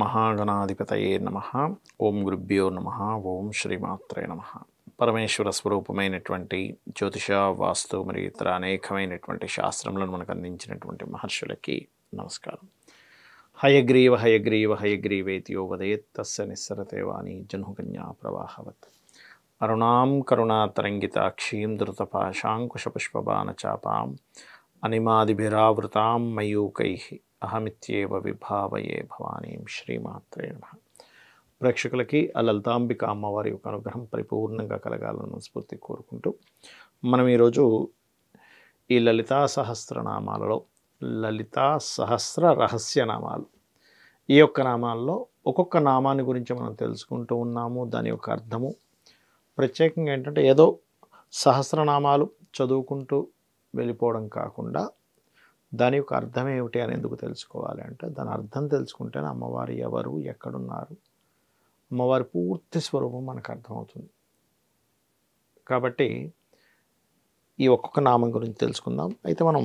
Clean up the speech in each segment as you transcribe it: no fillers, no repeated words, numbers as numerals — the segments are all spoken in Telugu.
మహాగణాధిపతయే నమః. ఓం గురుభ్యో నమః. ఓం శ్రీమాత్రే నమః. పరమేశ్వర స్వరూపమైనటువంటి జ్యోతిష, వాస్తు మరియు ఇతర అనేకమైనటువంటి శాస్త్రములను మనకు అందించినటువంటి మహర్షులకి నమస్కారం. హయగ్రీవ హయగ్రీవ హయగ్రీవేతియో వదేత్ తస్య నిస్సరతే వాణి జహ్నుకన్యా ప్రవాహవత్. అరుణాం కరుణాతరంగితాక్షీం ధృతపాశాంకుశపుష్పబాణచాపాం అనిమాదిభిరావృతాం మయూకైః అహమిత్యేవ విభావయే భవానీం. శ్రీమాత్రే నమః. ప్రేక్షకులకి ఆ లలితాంబిక అమ్మవారి యొక్క అనుగ్రహం పరిపూర్ణంగా కలగాలని మనస్ఫూర్తి కోరుకుంటూ మనం ఈరోజు ఈ లలితా సహస్రనామాలలో లలితా సహస్ర రహస్యనామాలు, ఈ యొక్క నామాల్లో ఒక్కొక్క నామాన్ని గురించి మనం తెలుసుకుంటూ ఉన్నాము. దాని యొక్క అర్థము ప్రత్యేకంగా ఏంటంటే ఏదో సహస్రనామాలు చదువుకుంటూ వెళ్ళిపోవడం కాకుండా దాని యొక్క అర్థం ఏమిటి అని ఎందుకు తెలుసుకోవాలి అంటే, దాని అర్థం తెలుసుకుంటేనే అమ్మవారు ఎవరు, ఎక్కడున్నారు, అమ్మవారి పూర్తి స్వరూపం మనకు అర్థమవుతుంది. కాబట్టి ఈ ఒక్కొక్క నామం గురించి తెలుసుకుందాం. అయితే మనం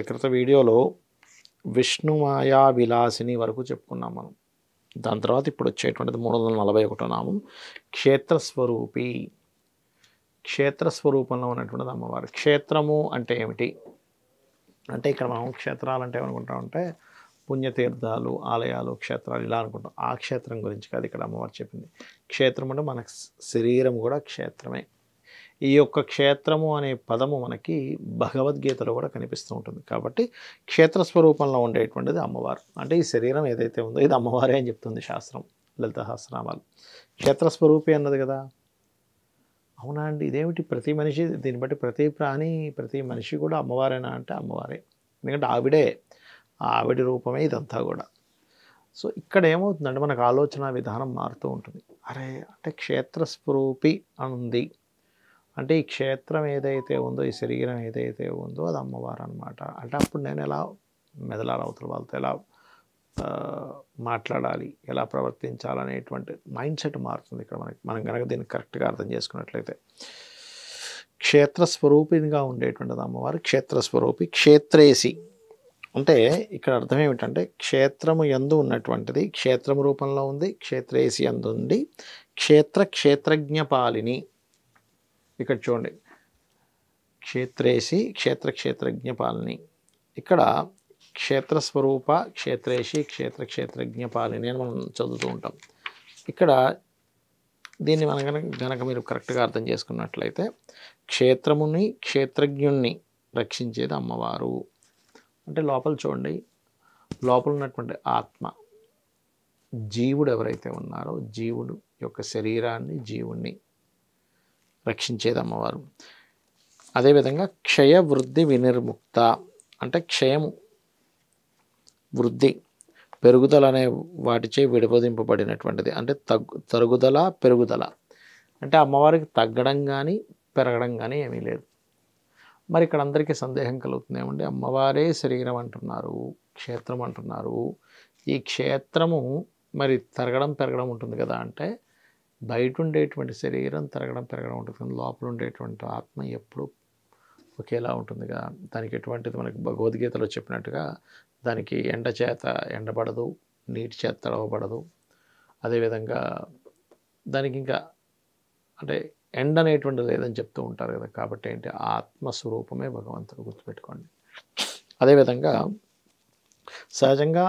క్రిత వీడియోలో విష్ణుమాయా విలాసిని వరకు చెప్పుకున్నాం మనం. దాని తర్వాత ఇప్పుడు వచ్చేటువంటిది 341 నామం క్షేత్రస్వరూపి. క్షేత్రస్వరూపంలో ఉన్నటువంటిది అమ్మవారు. క్షేత్రము అంటే ఏమిటి అంటే, ఇక్కడ మనం క్షేత్రాలు అంటే ఏమనుకుంటామంటే పుణ్యతీర్థాలు, ఆలయాలు, క్షేత్రాలు ఇలా అనుకుంటాం. ఆ క్షేత్రం గురించి కాదు ఇక్కడ అమ్మవారు చెప్పింది. క్షేత్రం అంటే మన శరీరం కూడా క్షేత్రమే. ఈ యొక్క క్షేత్రము అనే పదము మనకి భగవద్గీతలో కూడా కనిపిస్తూ ఉంటుంది. కాబట్టి క్షేత్రస్వరూపంలో ఉండేటువంటిది అమ్మవారు. అంటే ఈ శరీరం ఏదైతే ఉందో ఇది అమ్మవారే అని చెప్తుంది శాస్త్రం. లలిత సహస్రనామాలు క్షేత్రస్వరూపి అన్నది కదా. అవునా అండి, ఇదేమిటి ప్రతి మనిషి, దీన్ని బట్టి ప్రతి ప్రాణి, ప్రతి మనిషి కూడా అమ్మవారేనా అంటే అమ్మవారే. ఎందుకంటే ఆవిడి రూపమే ఇదంతా కూడా. సో ఇక్కడ ఏమవుతుందంటే మనకు ఆలోచన విధానం మారుతూ ఉంటుంది. అరే అంటే క్షేత్రస్వరూపి అని ఉంది అంటే ఈ క్షేత్రం ఏదైతే ఉందో, ఈ శరీరం ఏదైతే ఉందో అది అమ్మవారు అనమాట. అంటే అప్పుడు నేను ఎలా మెదలాలి, అవతల వాళ్ళతో ఎలా మాట్లాడాలి, ఎలా ప్రవర్తించాలనేటువంటి మైండ్ సెట్ మారుతుంది ఇక్కడ మనం కనుక దీన్ని కరెక్ట్గా అర్థం చేసుకున్నట్లయితే. క్షేత్రస్వరూపినిగా ఉండేటువంటిది అమ్మవారు. క్షేత్రస్వరూపి. క్షేత్రేసి అంటే ఇక్కడ అర్థం ఏమిటంటే, క్షేత్రము యందు ఉన్నటువంటిది క్షేత్రము రూపంలో ఉంది. క్షేత్రేసి యందు ఉంది. క్షేత్రజ్ఞపాలిని. ఇక్కడ చూడండి, క్షేత్రేసి క్షేత్రజ్ఞపాలిని. ఇక్కడ క్షేత్రస్వరూప, క్షేత్రేసి, క్షేత్రజ్ఞపాలిని అని మనం చదువుతూ ఉంటాం. ఇక్కడ దీన్ని మనం గనక మీరు కరెక్ట్గా అర్థం చేసుకున్నట్లయితే, క్షేత్రముని, క్షేత్రజ్ఞుణ్ణి రక్షించేది అమ్మవారు. అంటే లోపల చూడండి, లోపల ఉన్నటువంటి ఆత్మ, జీవుడు ఎవరైతే ఉన్నారో జీవుడు యొక్క శరీరాన్ని, జీవుణ్ణి రక్షించేది అమ్మవారు. అదేవిధంగా క్షయ వృద్ధి వినిర్ముక్త అంటే క్షయము, వృద్ధి, పెరుగుదల అనే వాటిచే విడవదింపబడినటువంటిది. అంటే తరుగుదల, పెరుగుదల. అంటే అమ్మవారికి తగ్గడం కానీ పెరగడం కానీ ఏమీ లేదు. మరి ఇక్కడ అందరికీ సందేహం కలుగుతుంది, ఏమంటే అమ్మవారే శరీరం అంటున్నారు, క్షేత్రం అంటున్నారు, ఈ క్షేత్రము మరి తరగడం పెరగడం ఉంటుంది కదా అంటే, బయట ఉండేటువంటి శరీరం తరగడం పెరగడం ఉంటుంది కానీ లోపల ఉండేటువంటి ఆత్మ ఎప్పుడు ఒకేలా ఉంటుంది కదా. దానికి ఎటువంటిది మనకి భగవద్గీతలో చెప్పినట్టుగా దానికి ఎండ చేత ఎండబడదు, నీటి చేత తడవబడదు. అదేవిధంగా దానికి ఇంకా అంటే ఎండ అనేటువంటిది లేదని చెప్తూ ఉంటారు కదా. కాబట్టి ఏంటి, ఆత్మస్వరూపమే భగవంతుడు, గుర్తుపెట్టుకోండి. అదేవిధంగా సహజంగా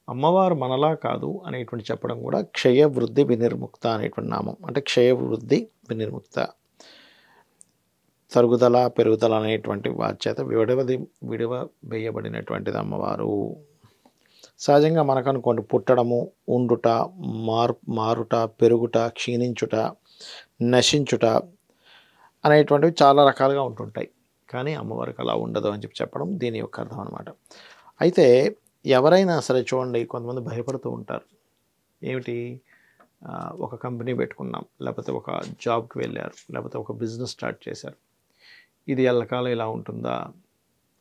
అమ్మవారు మనలా కాదు అనేటువంటి చెప్పడం కూడా క్షయ వృద్ధి వినిర్ముక్త అనేటువంటి నామం. అంటే క్షయ వృద్ధి వినిర్ముక్త, తరుగుదల పెరుగుదల అనేటువంటి వాటి చేత విడవేయబడినటువంటిది అమ్మవారు. సహజంగా మనకు అనుకోండి, పుట్టడము, ఉండుట, మారుట, పెరుగుట, క్షీణించుట, నశించుట అనేటువంటివి చాలా రకాలుగా ఉంటుంటాయి. కానీ అమ్మవారికి అలా ఉండదు అని చెప్పడం దీని యొక్క అర్థం అనమాట. అయితే ఎవరైనా సరే చూడండి, కొంతమంది భయపడుతూ ఉంటారు. ఏమిటి, ఒక కంపెనీ పెట్టుకున్నాం, లేకపోతే ఒక జాబ్కి వెళ్ళారు, లేకపోతే ఒక బిజినెస్ స్టార్ట్ చేశారు, ఇది ఎల్లకాలం ఇలా ఉంటుందా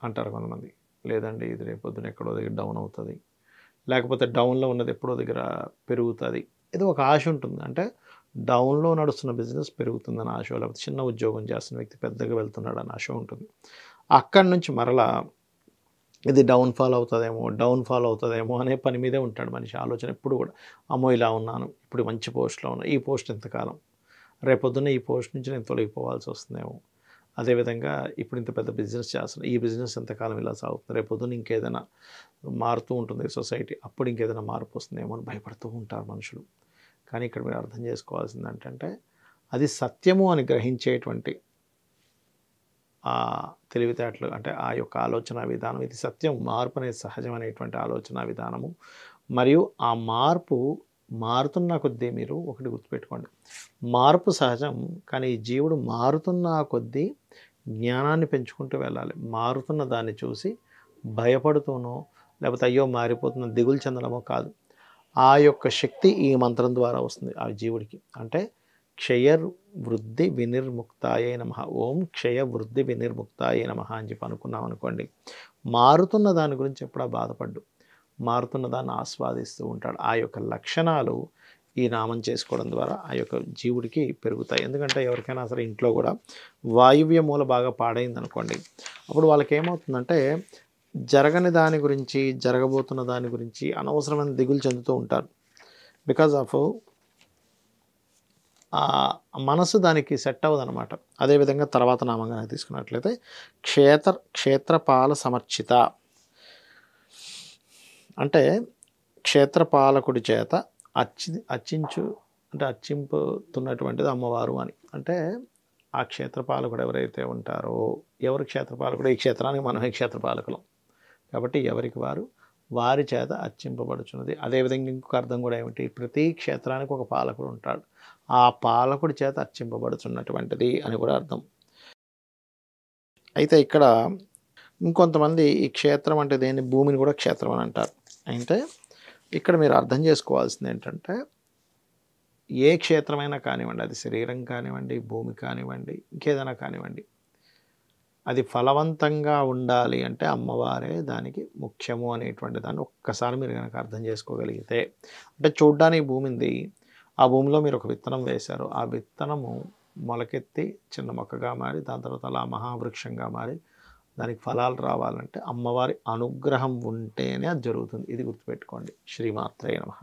అంటారు కొంతమంది. లేదండి, ఇది రేపొద్దున ఎక్కడో దగ్గర డౌన్ అవుతుంది, లేకపోతే డౌన్లో ఉన్నది ఎప్పుడో దగ్గర పెరుగుతుంది. ఇది ఒక ఆశ ఉంటుంది. అంటే డౌన్లో నడుస్తున్న బిజినెస్ పెరుగుతుందని ఆశ, లేకపోతే చిన్న ఉద్యోగం చేస్తున్న వ్యక్తి పెద్దగా వెళ్తున్నాడు అని ఆశ ఉంటుంది. అక్కడి నుంచి మరలా ఇది డౌన్ఫాల్ అవుతుందేమో అనే పని మీదే ఉంటాడు మనిషి. ఆలోచన ఎప్పుడు కూడా అమ్మో ఇలా ఉన్నాను, ఇప్పుడు మంచి పోస్ట్‌లో ఉన్నాను, ఈ పోస్ట్ ఎంతకాలం, రేపొద్దున్న ఈ పోస్ట్ నుంచి నేను తొలగిపోవాల్సి వస్తుందేమో, అదేవిధంగా ఇప్పుడు ఇంత పెద్ద బిజినెస్ చేస్తున్నాను, ఈ బిజినెస్ ఎంతకాలం ఇలా సాగుతుంది, రేపొద్దున ఇంకేదైనా మారుతూ ఉంటుంది సొసైటీ, అప్పుడు ఇంకేదైనా మార్పు వస్తుందేమో అని భయపడుతూ ఉంటారు మనుషులు. కానీ ఇక్కడ మీరు అర్థం చేసుకోవాల్సింది ఏంటంటే అది సత్యము అని గ్రహించేటువంటి తెలివితేటలు, అంటే ఆ యొక్క ఆలోచన విధానం, ఇది సత్యం, మార్పు అనేది సహజమైనటువంటి ఆలోచన విధానము. మరియు ఆ మార్పు మారుతున్న కొద్దీ, మీరు ఒకటి గుర్తుపెట్టుకోండి, మార్పు సహజం, కానీ ఈ జీవుడు మారుతున్న కొద్దీ జ్ఞానాన్ని పెంచుకుంటూ వెళ్ళాలి. మారుతున్న దాన్ని చూసి భయపడుతూనో లేకపోతే అయ్యో మారిపోతున్న దిగులు చెందడమో కాదు. ఆ యొక్క శక్తి ఈ మంత్రం ద్వారా వస్తుంది ఆ జీవుడికి. అంటే క్షయవృద్ధి వినిర్ముక్తాయే నమః, ఓం క్షయవృద్ధి వినిర్ముక్తాయే నమః అని చెప్పి అనుకున్నాం అనుకోండి, మారుతున్న దాని గురించి ఎప్పుడా బాధపడ్డు, మారుతున్న దాన్ని ఆస్వాదిస్తూ ఉంటాడు. ఆ యొక్క లక్షణాలు ఈ నామం చేసుకోవడం ద్వారా ఆ యొక్క జీవుడికి పెరుగుతాయి. ఎందుకంటే ఎవరికైనా సరే ఇంట్లో కూడా వాయువ్య మూల బాగా పాడైంది అనుకోండి, అప్పుడు వాళ్ళకి ఏమవుతుందంటే జరగని దాని గురించి, జరగబోతున్న దాని గురించి అనవసరమైన దిగులు చెందుతూ ఉంటారు. బికాజ్ ఆఫ్ మనసు దానికి సెట్ అవ్వదనమాట. అదేవిధంగా తర్వాత నామంగా తీసుకున్నట్లయితే క్షేత్రపాల సమర్చిత, అంటే క్షేత్రపాలకుడి చేత అర్చింపుతున్నటువంటిది అమ్మవారు అని. అంటే ఆ క్షేత్రపాలకుడు ఎవరైతే ఉంటారో, ఎవరు క్షేత్రపాలకుడు, ఈ క్షేత్రానికి మనమే క్షేత్రపాలకులం కాబట్టి ఎవరికి వారి చేత అర్చింపబడుచున్నది. అదేవిధంగా ఇంకొక అర్థం కూడా ఏమిటి, ప్రతి క్షేత్రానికి ఒక పాలకుడు ఉంటాడు, ఆ పాలకుడి చేత అర్చింపబడుతున్నటువంటిది అని కూడా అర్థం. అయితే ఇక్కడ ఇంకొంతమంది ఈ క్షేత్రం అంటే దేన్ని, భూమిని కూడా క్షేత్రం అని అంటారు. అంటే ఇక్కడ మీరు అర్థం చేసుకోవాల్సింది ఏంటంటే ఏ క్షేత్రమైనా కానివ్వండి, అది శరీరం కానివ్వండి, భూమి కానివ్వండి, ఇంకేదైనా కానివ్వండి, అది ఫలవంతంగా ఉండాలి అంటే అమ్మవారే దానికి ముఖ్యము అనేటువంటి దాన్ని ఒక్కసారి మీరు కనుక అర్థం చేసుకోగలిగితే, అంటే చూడ్డానికి భూమి ఉంది, ఆ భూమిలో మీరు ఒక విత్తనం వేశారు, ఆ విత్తనము మొలకెత్తి చిన్న మొక్కగా మారి దాని తర్వాత అలా మహావృక్షంగా మారి దానికి ఫలాలు రావాలంటే అమ్మవారి అనుగ్రహం ఉంటేనే అది జరుగుతుంది. ఇది గుర్తుపెట్టుకోండి. శ్రీమాత్రే నమః.